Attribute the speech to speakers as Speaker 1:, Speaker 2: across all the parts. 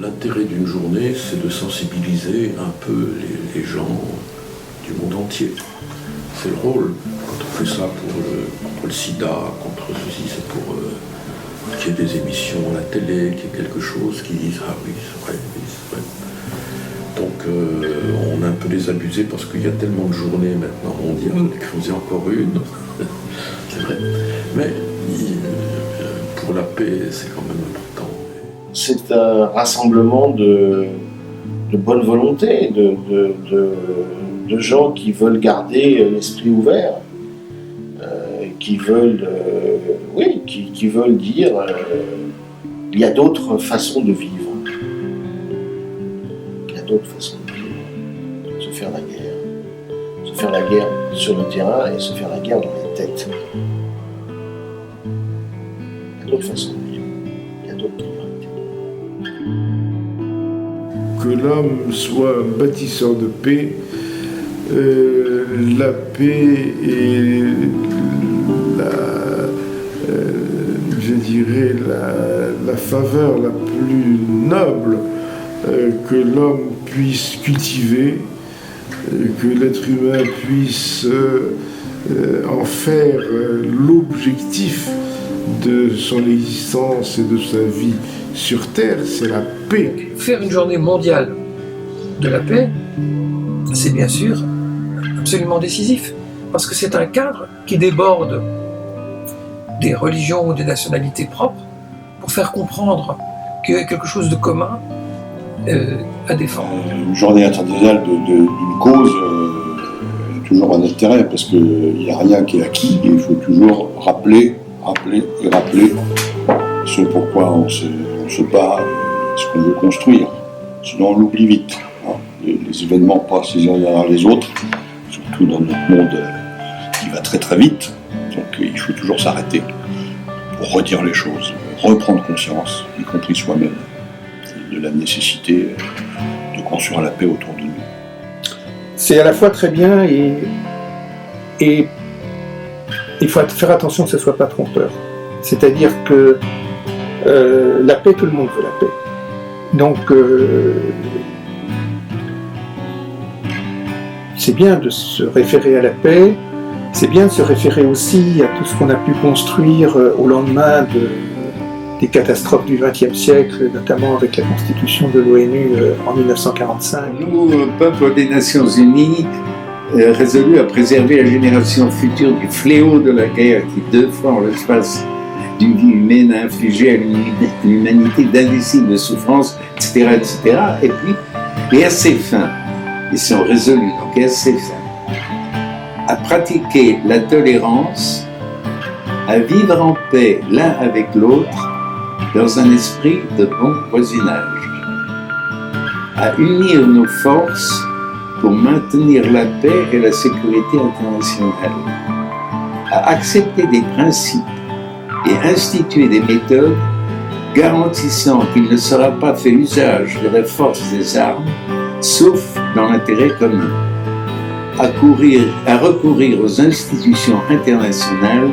Speaker 1: l'intérêt d'une journée, c'est de sensibiliser un peu les gens du monde entier. C'est le rôle. Quand on fait ça contre le sida, contre ceci, c'est pour qu'il y ait des émissions à la télé, qu'il y ait quelque chose qui dise ah oui, c'est vrai, oui, c'est vrai. Donc on a un peu les abusés parce qu'il y a tellement de journées maintenant mondiales qu'on faisait encore une. C'est vrai. Mais pour la paix, c'est quand même important.
Speaker 2: C'est un rassemblement de bonne volonté, de gens qui veulent garder l'esprit ouvert, qui veulent dire il y a d'autres façons de vivre. Il y a d'autres façons de vivre. Se faire la guerre. Se faire la guerre sur le terrain et se faire la guerre dans les têtes. Il y a d'autres façons de vivre. Il y a d'autres priorités.
Speaker 3: Que l'homme soit un bâtisseur de paix, la paix est la faveur la plus noble que l'homme puisse cultiver, que l'être humain puisse en faire l'objectif de son existence et de sa vie sur Terre, c'est la paix.
Speaker 4: Faire une journée mondiale de la paix, c'est bien sûr absolument décisif, parce que c'est un cadre qui déborde des religions ou des nationalités propres pour faire comprendre qu'il y a quelque chose de commun à défendre.
Speaker 5: Une journée internationale d'une cause a toujours un intérêt, parce qu'il n'y a rien qui est acquis, et il faut toujours rappeler ce pourquoi on se bat, ce qu'on veut construire. Sinon on l'oublie vite. Hein. Les événements passent les uns derrière les autres, surtout dans notre monde qui va très très vite. Donc il faut toujours s'arrêter pour redire les choses, reprendre conscience, y compris soi-même, de la nécessité de construire la paix autour de nous.
Speaker 6: C'est à la fois très bien et il faut faire attention que ce ne soit pas trompeur. C'est-à-dire que la paix, tout le monde veut la paix. Donc c'est bien de se référer à la paix, c'est bien de se référer aussi à tout ce qu'on a pu construire au lendemain des catastrophes du XXe siècle, notamment avec la constitution de l'ONU en 1945.
Speaker 7: Nous, peuple des Nations Unies, résolus à préserver la génération future du fléau de la guerre qui, 2 fois en l'espace d'une vie humaine, a infligé à l'humanité d'indicibles souffrances, etc., etc. Et à ses fins, ils sont résolus, donc à ses fins, à pratiquer la tolérance, à vivre en paix l'un avec l'autre, dans un esprit de bon voisinage, à unir nos forces pour maintenir la paix et la sécurité internationale, à accepter des principes et instituer des méthodes garantissant qu'il ne sera pas fait usage de la force des armes, sauf dans l'intérêt commun, à recourir aux institutions internationales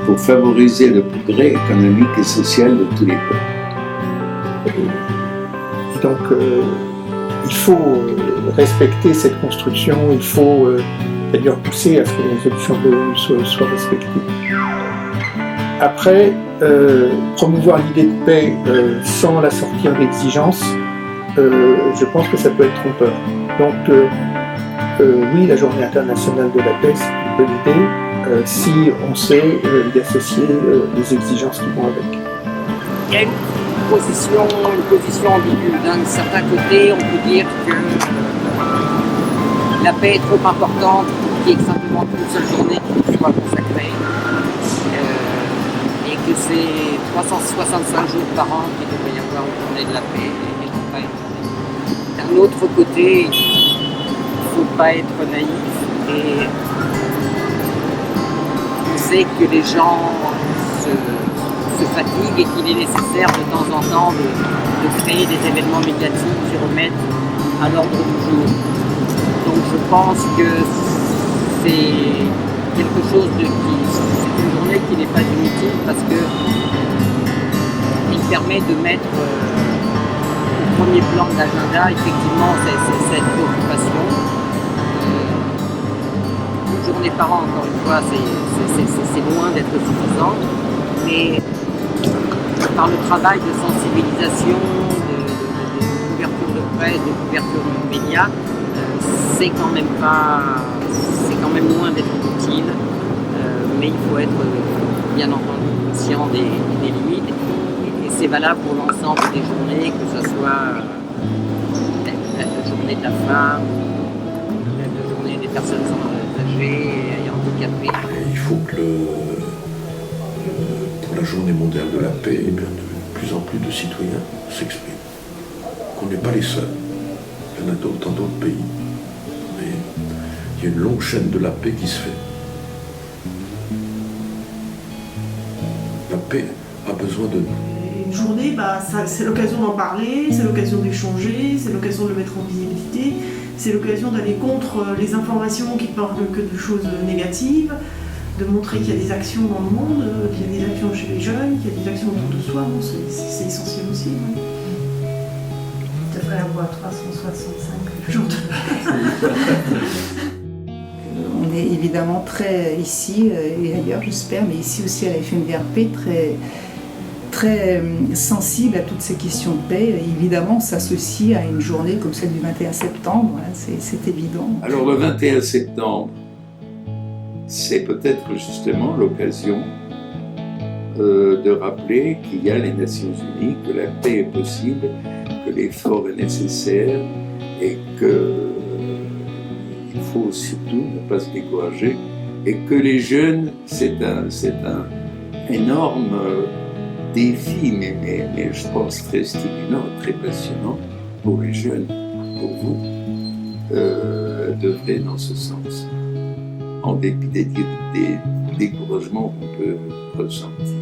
Speaker 7: pour favoriser le progrès économique et social de tous les peuples.
Speaker 6: Et donc, il faut respecter cette construction, il faut d'ailleurs pousser à ce que les résolutions de l'ONU soient respectées. Après, promouvoir l'idée de paix sans la sortir d'exigence, je pense que ça peut être trompeur. Donc, oui, la journée internationale de la paix, c'est une bonne idée, si on sait y associer les exigences qui vont avec.
Speaker 8: Il y a une position ambiguë. D'un certain côté, on peut dire que la paix est trop importante pour qu'il y ait simplement une seule journée qui soit consacrée. Et que c'est 365 jours par an qu'il devrait y avoir une journée de la paix et non pas une journée. D'un autre côté, il ne faut pas être naïf et on sait que les gens se fatiguent et qu'il est nécessaire de temps en temps de créer des événements médiatiques qui remettent à l'ordre du jour. Donc je pense que c'est quelque chose c'est une journée qui n'est pas inutile parce que il permet de mettre au premier plan de l'agenda, effectivement, c'est cette préoccupation. Une journée par an, encore une fois, c'est loin d'être suffisant, mais par le travail de sensibilisation, de couverture de presse, de couverture de médias, c'est quand même loin d'être utile, mais il faut être bien entendu conscient des limites, et c'est valable pour l'ensemble des journées, que ce soit la journée de la femme, la journée des personnes âgées et handicapées.
Speaker 1: Et il faut que pour la journée mondiale de la paix, eh bien, de plus en plus de citoyens s'expriment. Qu'on n'est pas les seuls. Il y en a d'autres dans d'autres pays. Mais il y a une longue chaîne de la paix qui se fait. La paix a besoin de nous.
Speaker 9: Une journée, c'est l'occasion d'en parler, c'est l'occasion d'échanger, c'est l'occasion de le mettre en visibilité, c'est l'occasion d'aller contre les informations qui parlent que de choses négatives, de montrer qu'il y a des actions dans le monde, qu'il y a des actions chez les jeunes, qu'il y a des actions autour de soi. Bon, c'est essentiel aussi. Oui.
Speaker 10: Tu devrais avoir 365 jours de On est évidemment très ici et ailleurs, j'espère, mais ici aussi à la FNVRP, très sensible à toutes ces questions de paix. Et évidemment, on s'associe à une journée comme celle du 21 septembre, hein, c'est évident.
Speaker 7: Alors le 21 septembre, c'est peut-être justement l'occasion de rappeler qu'il y a les Nations Unies, que la paix est possible, que l'effort est nécessaire et qu'il faut surtout ne pas se décourager et que les jeunes, c'est un énorme défi, mais je pense très stimulant, très passionnant pour les jeunes, pour vous, d'œuvrer dans ce sens, en dépit des découragements qu'on peut ressentir.